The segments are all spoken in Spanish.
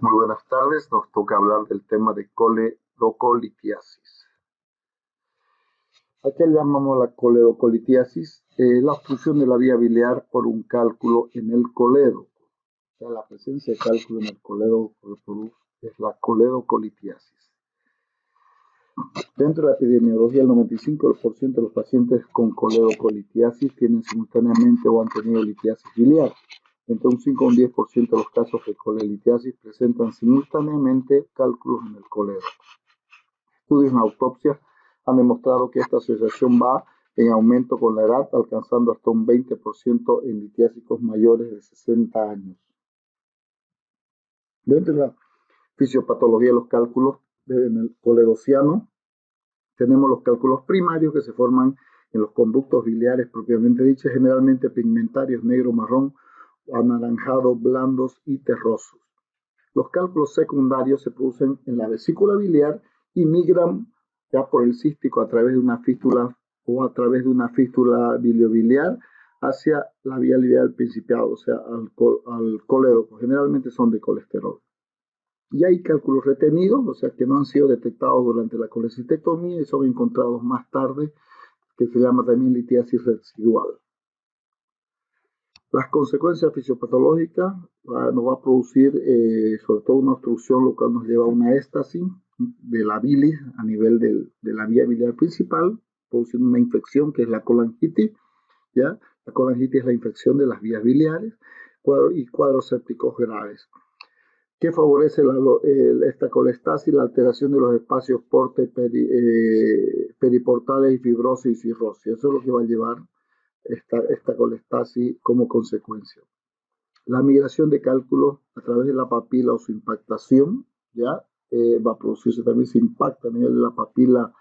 Muy buenas tardes, nos toca hablar del tema de coledocolitiasis. ¿A qué llamamos la coledocolitiasis? La obstrucción de la vía biliar por un cálculo en el coledo. O sea, la presencia de cálculo en el coledo es la coledocolitiasis. Dentro de la epidemiología, el 95% de los pacientes con coledocolitiasis tienen simultáneamente o han tenido litiasis biliar. Entre un 5 y un 10% de los casos de colelitiasis presentan simultáneamente cálculos en el coledo. Estudios en autopsia han demostrado que esta asociación va en aumento con la edad, alcanzando hasta un 20% en litiásicos mayores de 60 años. Dentro de la fisiopatología de los cálculos en el coledociano, tenemos los cálculos primarios que se forman en los conductos biliares propiamente dichos, generalmente pigmentarios negro, marrón, anaranjado, blandos y terrosos. Los cálculos secundarios se producen en la vesícula biliar y migran ya por el cístico a través de una fístula o a través de una fístula biliobiliar hacia la vía biliar principal, o sea, al coledo. Generalmente son de colesterol. Y hay cálculos retenidos, o sea, que no han sido detectados durante la colecistectomía y son encontrados más tarde, que se llama también litiasis residual. Las consecuencias fisiopatológicas nos va a producir sobre todo una obstrucción, lo cual nos lleva a una éstasis de la bilis a nivel de la vía biliar principal, produciendo una infección que es la colangitis, ¿ya? La colangitis es la infección de las vías biliares y cuadros sépticos graves. ¿Qué favorece esta colestasis? La alteración de los espacios periportales y fibrosis y cirrosis. Eso es lo que va a llevar esta colestasis como consecuencia. La migración de cálculos a través de la papila o su impactación, ¿ya? Va a producirse también, se impacta a nivel de la papila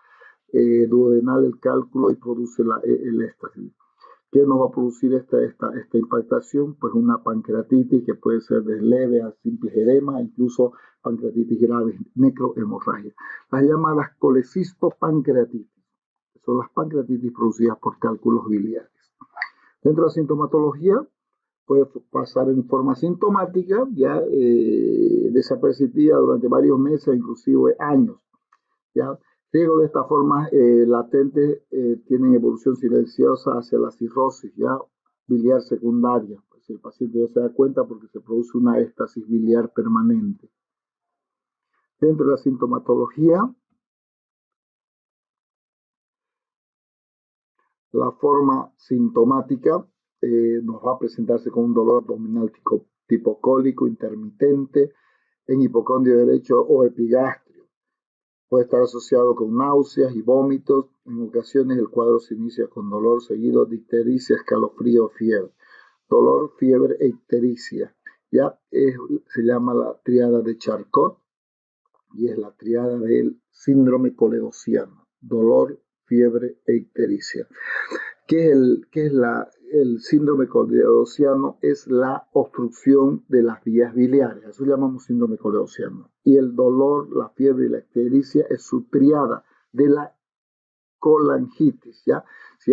duodenal el cálculo y produce el éstasis. ¿Qué nos va a producir esta impactación? Pues una pancreatitis que puede ser de leve a simple edema, incluso pancreatitis grave, necrohemorragia. Las llamadas colecistopancreatitis, que son las pancreatitis producidas por cálculos biliares. Dentro de la sintomatología, puede pasar en forma sintomática, ya desapercibida durante varios meses, inclusive años, ¿ya? Luego de esta forma latentes tienen evolución silenciosa hacia la cirrosis, ya biliar secundaria. Pues el paciente no se da cuenta porque se produce una éstasis biliar permanente. Dentro de la sintomatología, la forma sintomática nos va a presentarse con un dolor abdominal tipo cólico intermitente en hipocondrio derecho o epigastrio. Puede estar asociado con náuseas y vómitos. En ocasiones el cuadro se inicia con dolor seguido de ictericia, escalofrío o fiebre. Dolor, fiebre e ictericia. Ya se llama la tríada de Charcot y es la tríada del síndrome coledociano. Dolor, fiebre e ictericia. ¿Qué es el síndrome coledociano? Es la obstrucción de las vías biliares. Eso llamamos síndrome coledociano. Y el dolor, la fiebre y la ictericia es su triada de la colangitis. ¿Ya? Si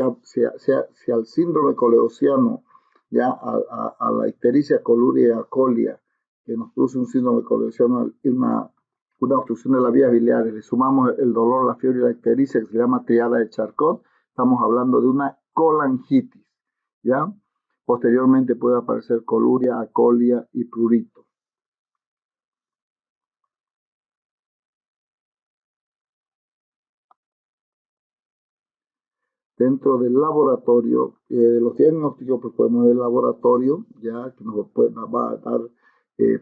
al síndrome coledociano, ya a la ictericia, coluria y acolia, que nos produce un síndrome coledociano, una obstrucción de las vías biliares, le sumamos el dolor, la fiebre y la ictericia, que se llama triada de Charcot, estamos hablando de una colangitis, ¿ya? Posteriormente puede aparecer coluria, acolia y prurito. Dentro del laboratorio, los diagnósticos que podemos ver en el laboratorio, ya que nos va a dar,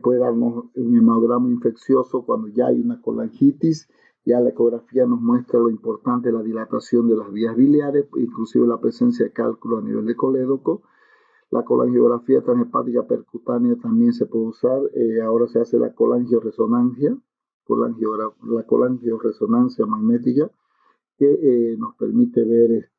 puede darnos un hemograma infeccioso cuando ya hay una colangitis. Ya la ecografía nos muestra lo importante de la dilatación de las vías biliares, inclusive la presencia de cálculo a nivel de colédoco. La colangiografía transhepática percutánea también se puede usar. Ahora se hace la colangioresonancia, la colangioresonancia magnética, que nos permite ver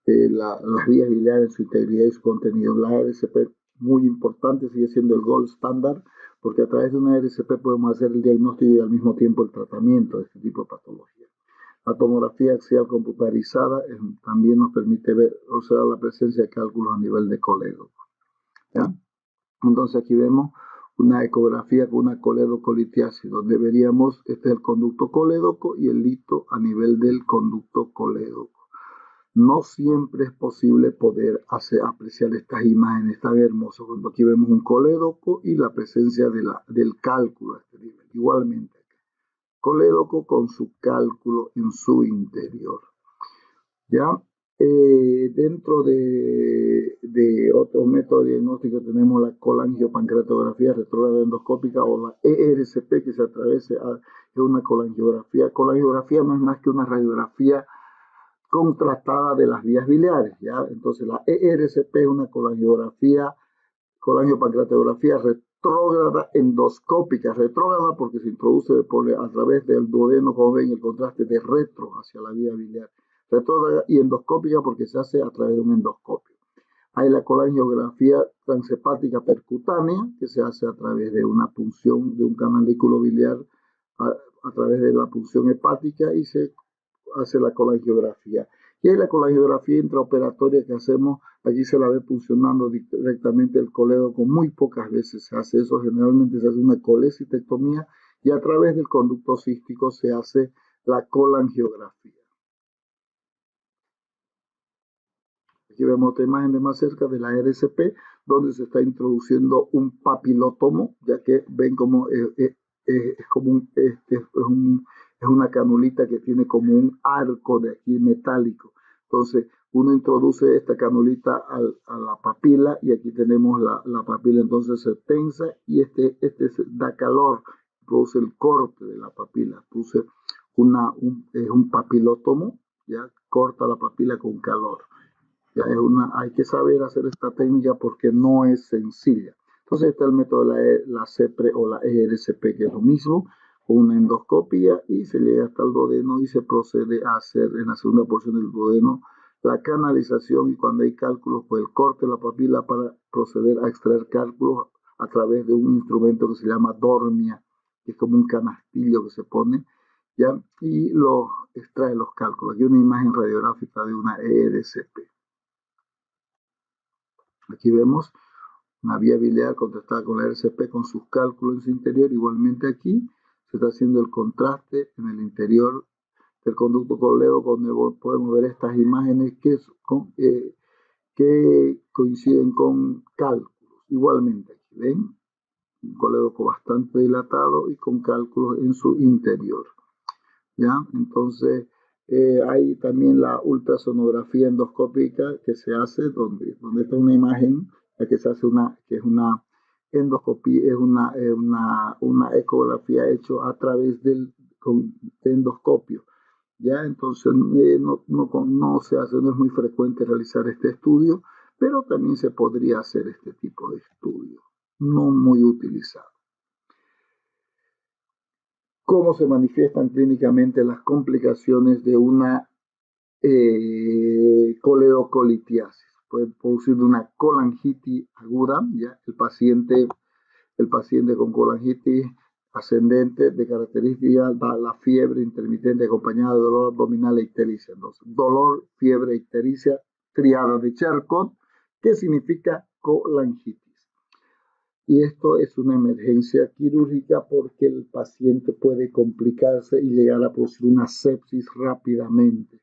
las vías biliares en su integridad y su contenido. La RCP, muy importante, sigue siendo el gold standard, porque a través de una RCP podemos hacer el diagnóstico y al mismo tiempo el tratamiento de este tipo de patología. La tomografía axial computarizada también nos permite observar la presencia de cálculos a nivel de colédoco. ¿Ya? Entonces aquí vemos una ecografía con una coledocolitiasis, donde veríamos este es el conducto colédoco y el lito a nivel del conducto colédoco. No siempre es posible poder apreciar estas imágenes tan hermosas. Por ejemplo, aquí vemos un colédoco y la presencia del cálculo a este nivel. Igualmente, colédoco con su cálculo en su interior. ¿Ya? Dentro de otros métodos diagnósticos tenemos la colangiopancreatografía retrógrada endoscópica o la ERCP, que se atraviesa es una colangiografía. Colangiografía no es más que una radiografía contrastada de las vías biliares, ¿ya? Entonces la ERCP es una colangiopancreatografía retrógrada endoscópica, retrógrada porque se introduce a través del duodeno, como ven, el contraste de retro hacia la vía biliar, retrógrada y endoscópica porque se hace a través de un endoscopio. Hay la colangiografía transhepática percutánea, que se hace a través de una punción de un canalículo biliar a través de la punción hepática y se hace la colangiografía. Y hay la colangiografía intraoperatoria que hacemos, aquí se la ve funcionando directamente el colédoco, muy pocas veces se hace eso, generalmente se hace una colecistectomía y a través del conducto cístico se hace la colangiografía. Aquí vemos otra imagen de más cerca de la RCP, donde se está introduciendo un papilótomo, ya que ven como es una canulita que tiene como un arco de aquí metálico. Entonces, uno introduce esta canulita a la papila y aquí tenemos la papila, entonces se tensa y da calor, produce el corte de la papila, produce es un papilótomo, ya corta la papila con calor. Ya hay que saber hacer esta técnica porque no es sencilla. Entonces está el método de la CEPRE o la ERCP, que es lo mismo, con una endoscopia y se llega hasta el duodeno y se procede a hacer en la segunda porción del duodeno la canalización y cuando hay cálculos, pues el corte de la papila para proceder a extraer cálculos a través de un instrumento que se llama dormia, que es como un canastillo que se pone, ¿ya? Y extrae los cálculos. Aquí una imagen radiográfica de una ERCP. Aquí vemos una vía biliar contrastada con la RCP con sus cálculos en su interior. Igualmente aquí se está haciendo el contraste en el interior del conducto colédoco, donde podemos ver estas imágenes que coinciden con cálculos. Igualmente aquí ven un colédoco bastante dilatado y con cálculos en su interior. ¿Ya? Entonces, hay también la ultrasonografía endoscópica que se hace, donde está una imagen, la que se hace que es una endoscopía, es una ecografía hecha a través del endoscopio. ¿Ya? Entonces, no se hace, no es muy frecuente realizar este estudio, pero también se podría hacer este tipo de estudio, no muy utilizado. ¿Cómo se manifiestan clínicamente las complicaciones de una coledocolitiasis? Puede producir una colangitis aguda, ¿ya? El paciente con colangitis ascendente de característica da la fiebre intermitente acompañada de dolor abdominal e ictericia. Entonces, dolor, fiebre, ictericia, triada de Charcot, que significa colangitis. Y esto es una emergencia quirúrgica porque el paciente puede complicarse y llegar a producir una sepsis rápidamente.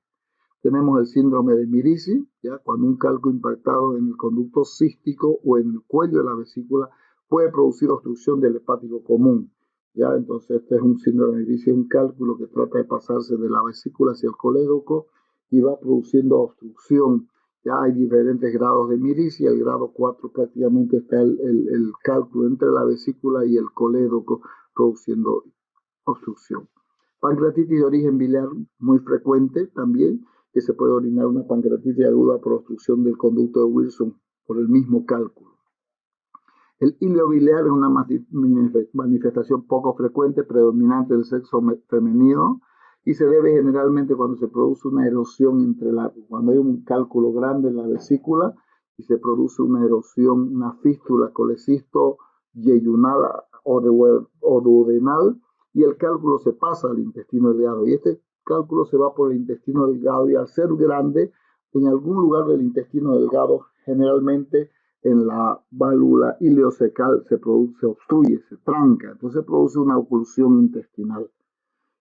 Tenemos el síndrome de Mirici, ¿ya? Cuando un calco impactado en el conducto cístico o en el cuello de la vesícula puede producir obstrucción del hepático común. ¿Ya? Entonces este es un síndrome de Mirici, un cálculo que trata de pasarse de la vesícula hacia el colédoco y va produciendo obstrucción. Ya hay diferentes grados de Mirici, el grado 4 prácticamente está el cálculo entre la vesícula y el colédoco produciendo obstrucción. Pancreatitis de origen biliar muy frecuente también, que se puede orinar una pancreatitis aguda por obstrucción del conducto de Wilson por el mismo cálculo. El ilio biliar es una manifestación poco frecuente, predominante del sexo femenino, y se debe generalmente cuando se produce una erosión cuando hay un cálculo grande en la vesícula y se produce una erosión, una fístula colecisto yeyunal o duodenal y el cálculo se pasa al intestino delgado y este cálculo se va por el intestino delgado y al ser grande en algún lugar del intestino delgado generalmente en la válvula ileocecal se obstruye, se tranca, entonces produce una oclusión intestinal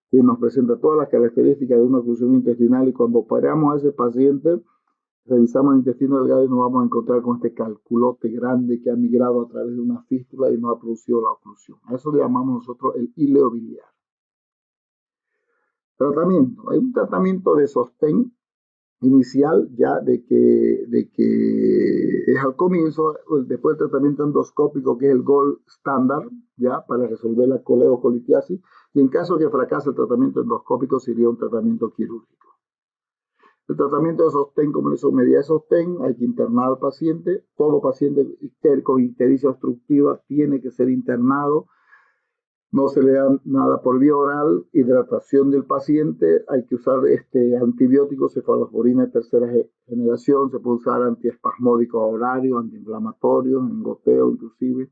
y nos presenta todas las características de una oclusión intestinal y cuando operamos a ese paciente, revisamos el intestino delgado y nos vamos a encontrar con este calculote grande que ha migrado a través de una fístula y nos ha producido la oclusión. A eso le llamamos nosotros el ileo biliar. Tratamiento. Hay un tratamiento de sostén inicial ya de que es al comienzo, después del tratamiento endoscópico que es el gold standard ya para resolver la coledocolitiasis y en caso que fracase el tratamiento endoscópico sería un tratamiento quirúrgico. El tratamiento de sostén, como le hizo medida de sostén, hay que internar al paciente. Todo paciente con ictericia obstructiva tiene que ser internado. No se le da nada por vía oral, hidratación del paciente, hay que usar antibióticos, cefalosporina de tercera generación, se puede usar antiespasmódicos horarios, antiinflamatorios, en goteo inclusive.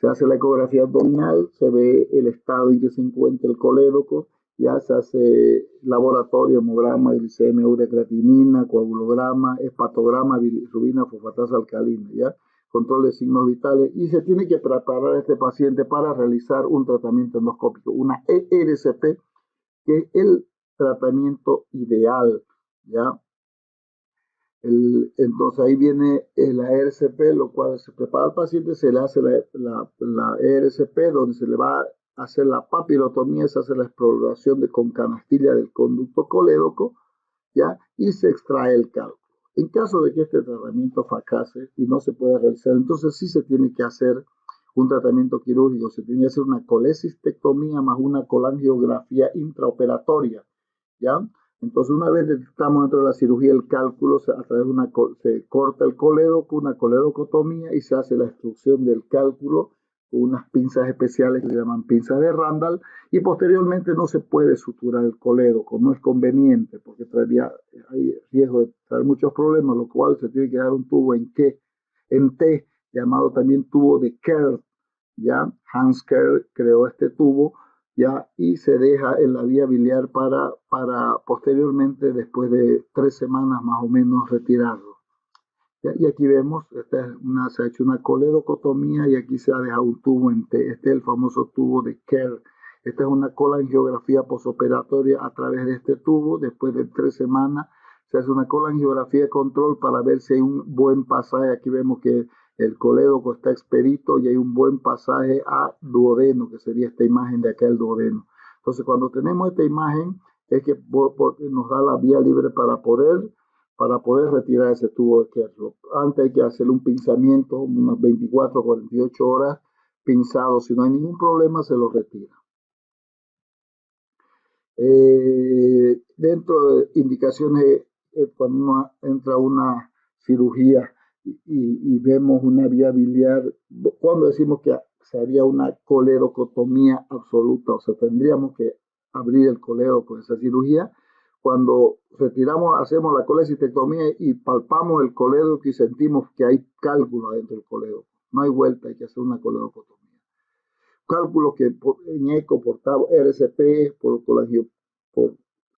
Se hace la ecografía abdominal, se ve el estado en que se encuentra el colédoco, ya se hace laboratorio, hemograma, glicemia, urea, creatinina, coagulograma, hepatograma, bilirrubina, fosfatasa alcalina, ya control de signos vitales y se tiene que preparar a este paciente para realizar un tratamiento endoscópico, una ERCP, que es el tratamiento ideal, ¿ya? Entonces ahí viene la ERCP, lo cual se prepara al paciente, se le hace la ERCP, donde se le va a hacer la papilotomía, se hace la exploración con canastilla del conducto colédoco, ¿ya? Y se extrae el cálculo. En caso de que este tratamiento fracase y no se pueda realizar, entonces sí se tiene que hacer un tratamiento quirúrgico, se tiene que hacer una colecistectomía más una colangiografía intraoperatoria, ¿ya? Entonces, una vez estamos dentro de la cirugía, el cálculo, a través de se corta el colédoco, una coledocotomía y se hace la extrusión del cálculo con unas pinzas especiales que se llaman pinzas de Randall y posteriormente no se puede suturar el colédoco, no es conveniente porque hay riesgo de traer muchos problemas, lo cual se tiene que dar un tubo en T, llamado también tubo de Kerr, ¿ya? Hans Kerr creó este tubo, ¿ya? Y se deja en la vía biliar para posteriormente, después de 3 semanas más o menos, retirarlo. ¿Ya? Y aquí vemos, se ha hecho una coledocotomía y aquí se ha dejado un tubo en T. Este es el famoso tubo de Kerr. Esta es una colangiografía posoperatoria a través de este tubo. Después de 3 semanas se hace una colangiografía de control para ver si hay un buen pasaje. Aquí vemos que el colédoco está expedito y hay un buen pasaje a duodeno, que sería esta imagen de acá, el duodeno. Entonces, cuando tenemos esta imagen, es que nos da la vía libre para poder retirar ese tubo de Kerr. Antes hay que hacer un pinzamiento, unas 24 o 48 horas pinzado. Si no hay ningún problema, se lo retira. Dentro de indicaciones, cuando uno entra a una cirugía y vemos una vía biliar, cuando decimos que se haría una coledocotomía absoluta, o sea, tendríamos que abrir el colédoco con esa cirugía, cuando hacemos la colecistectomía y palpamos el colédoco y sentimos que hay cálculo adentro del colédoco. No hay vuelta, hay que hacer una coledocotomía. Cálculos que en eco, por RCP, por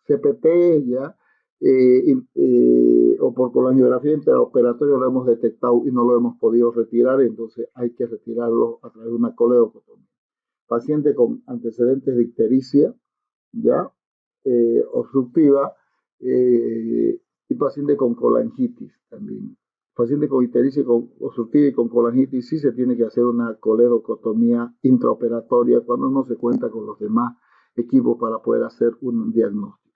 CPT, ya, o por colangiografía intraoperatoria lo hemos detectado y no lo hemos podido retirar, entonces hay que retirarlo a través de una coledocotomía. Paciente con antecedentes de ictericia, ya, obstructiva, y paciente con colangitis también. Paciente con ictericia obstructiva y con colangitis sí se tiene que hacer una coledocotomía intraoperatoria cuando no se cuenta con los demás equipos para poder hacer un diagnóstico.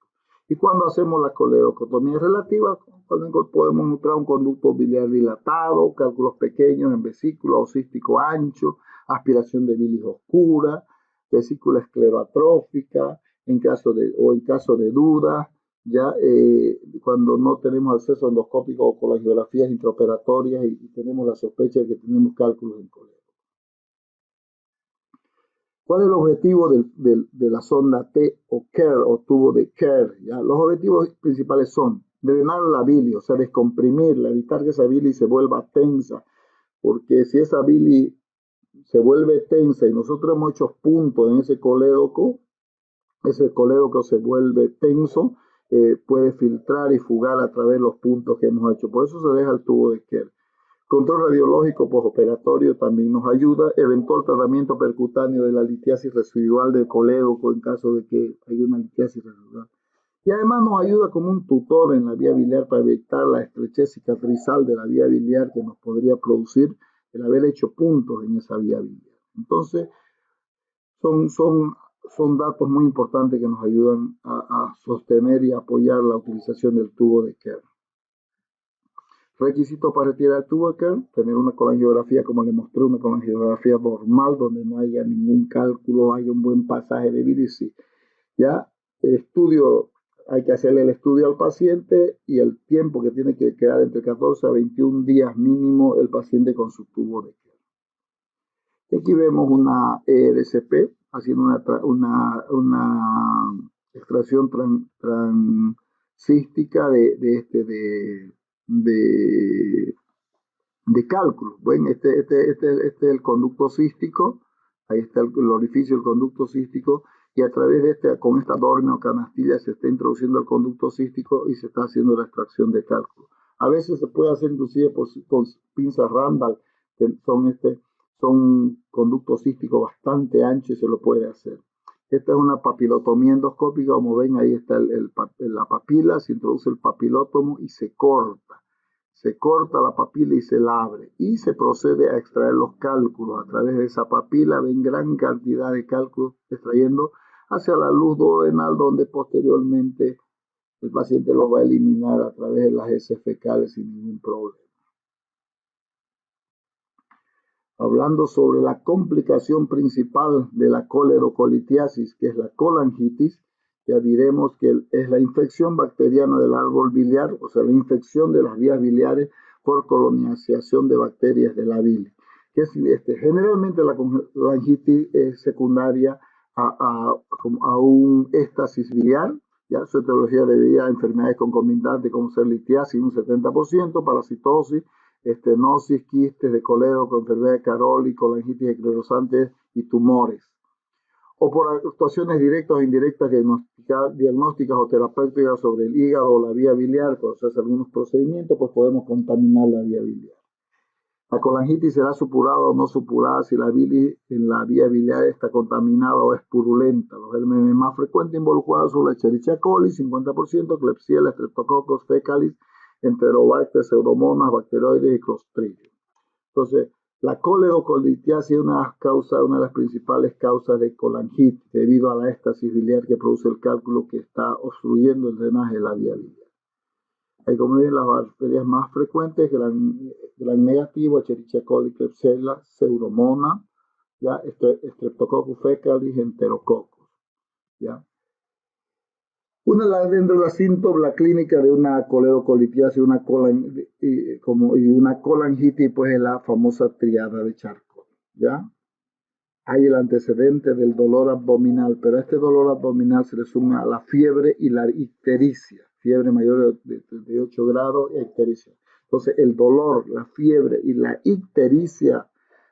Y cuando hacemos la coledocotomía relativa, cuando podemos mostrar un conducto biliar dilatado, cálculos pequeños en vesícula o cístico ancho, aspiración de bilis oscura, vesícula escleroatrófica, en caso de duda, ya cuando no tenemos acceso endoscópico o con las geografías intraoperatorias y tenemos la sospecha de que tenemos cálculos en colédoco. ¿Cuál es el objetivo de la sonda T o Kerr o tubo de Kerr? ¿Ya? Los objetivos principales son drenar la bilis, o sea, descomprimirla, evitar que esa bilis se vuelva tensa, porque si esa bilis se vuelve tensa y nosotros hemos hecho puntos en ese colédoco se vuelve tenso, puede filtrar y fugar a través de los puntos que hemos hecho. Por eso se deja el tubo de Kerr. Control radiológico postoperatorio también nos ayuda. Eventual tratamiento percutáneo de la litiasis residual del colédoco en caso de que haya una litiasis residual. Y además nos ayuda como un tutor en la vía biliar para evitar la estrechez cicatrizal de la vía biliar que nos podría producir el haber hecho puntos en esa vía biliar. Entonces, son datos muy importantes que nos ayudan a sostener y apoyar la utilización del tubo de Kerr. Requisitos para retirar el tubo de Kerr: tener una colangiografía, como le mostré, una colangiografía normal, donde no haya ningún cálculo, haya un buen pasaje de bilis. Ya, el estudio, hay que hacerle el estudio al paciente y el tiempo que tiene que quedar entre 14 a 21 días mínimo el paciente con su tubo de Kerr. Aquí vemos una ERCP haciendo una extracción transcística de cálculo. Bueno, este es el conducto cístico, ahí está el orificio del conducto cístico, y a través de con esta dormio canastilla se está introduciendo el conducto cístico y se está haciendo la extracción de cálculo. A veces se puede hacer inclusive con pinzas Randall, que son conductos císticos bastante anchos, y se lo puede hacer. Esta es una papilotomía endoscópica, como ven ahí está la papila, se introduce el papilótomo y se corta. Se corta la papila y se la abre y se procede a extraer los cálculos. A través de esa papila ven gran cantidad de cálculos extrayendo hacia la luz duodenal, donde posteriormente el paciente los va a eliminar a través de las heces fecales sin ningún problema. Hablando sobre la complicación principal de la coledocolitiasis, que es la colangitis, ya diremos que es la infección bacteriana del árbol biliar, o sea, la infección de las vías biliares por colonización de bacterias de la bilis. Generalmente la colangitis es secundaria a un éstasis biliar, ya su etiología debido a enfermedades concomitantes como ser litiasis un 70%, parasitosis, estenosis, quistes de colédoco, enfermedad de Caroli, colangitis esclerosante y tumores. O por actuaciones directas o indirectas diagnósticas o terapéuticas sobre el hígado o la vía biliar, cuando se hacen algunos procedimientos, pues podemos contaminar la vía biliar. La colangitis será supurada o no supurada si la bilis en la vía biliar está contaminada o es purulenta. Los gérmenes más frecuentes involucrados son la Escherichia coli, 50%, Klebsiella, Streptococcus fecalis, Enterobacter, Pseudomonas, bacteroides y Clostridium. Entonces, la coledocolitiasis es una de las principales causas de colangitis debido a la éstasis biliar que produce el cálculo que está obstruyendo el drenaje de la vía biliar. Hay, como ven, las bacterias más frecuentes: gran negativo, Escherichia coli, Klebsiella, Pseudomonas, ¿ya? Streptococcus fecalis, Enterococcus, ¿ya? Dentro de la síntoma clínica de una coledocolitiasis y una colangitis, pues es la famosa triada de Charcot, ¿ya? Hay el antecedente del dolor abdominal, pero a este dolor abdominal se le suma la fiebre y la ictericia, fiebre mayor de 8 grados y ictericia. Entonces, el dolor, la fiebre y la ictericia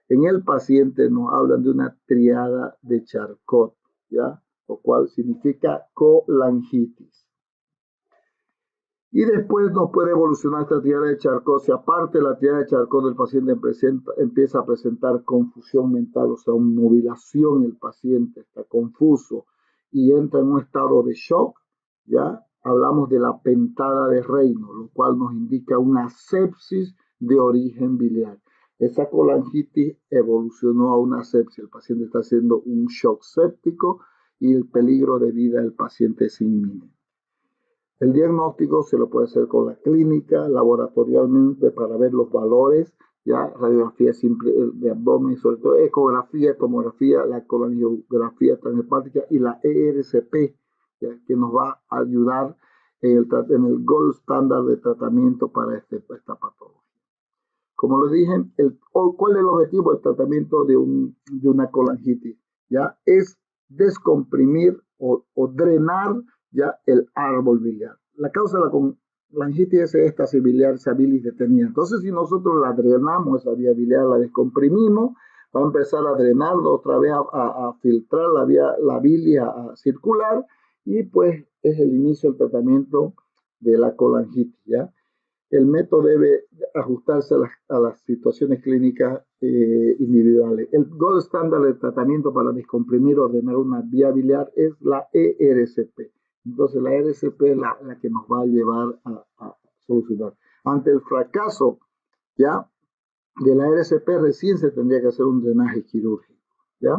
en el paciente nos hablan de una triada de Charcot, ¿ya? Lo cual significa colangitis. Y después nos puede evolucionar esta triada de Charcot. Si aparte de la triada de Charcot, el paciente empieza a presentar confusión mental, o sea, nubilación, el paciente está confuso y entra en un estado de shock, ¿ya? Hablamos de la pentada de Reino, lo cual nos indica una sepsis de origen biliar. Esa colangitis evolucionó a una sepsis. El paciente está haciendo un shock séptico y el peligro de vida del paciente es inminente. El diagnóstico se lo puede hacer con la clínica, laboratorialmente, para ver los valores, ya radiografía simple de abdomen, sobre todo ecografía, tomografía, la colangiografía transhepática y la ERCP, ¿ya? Que nos va a ayudar en el gold standard de tratamiento para esta patología. Como les dije, ¿cuál es el objetivo del tratamiento de una colangitis? ¿Ya? Es descomprimir o drenar ya el árbol biliar. La causa de la colangitis es esta biliar, esa bilis detenida. Entonces, si nosotros la drenamos, esa vía biliar, la descomprimimos, va a empezar a drenarlo otra vez, a filtrar la bilis, a circular, y pues es el inicio del tratamiento de la colangitis, ¿ya? el método debe ajustarse a las situaciones clínicas individuales. El gold estándar de tratamiento para descomprimir o drenar una vía biliar es la ERCP. Entonces la ERCP es la que nos va a llevar a solucionar. Ante el fracaso ya de la ERCP recién se tendría que hacer un drenaje quirúrgico, ¿ya?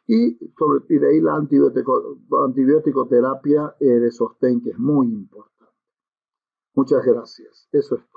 Y de ahí la antibiótico terapia de sostén, que es muy importante. Muchas gracias. Eso es todo.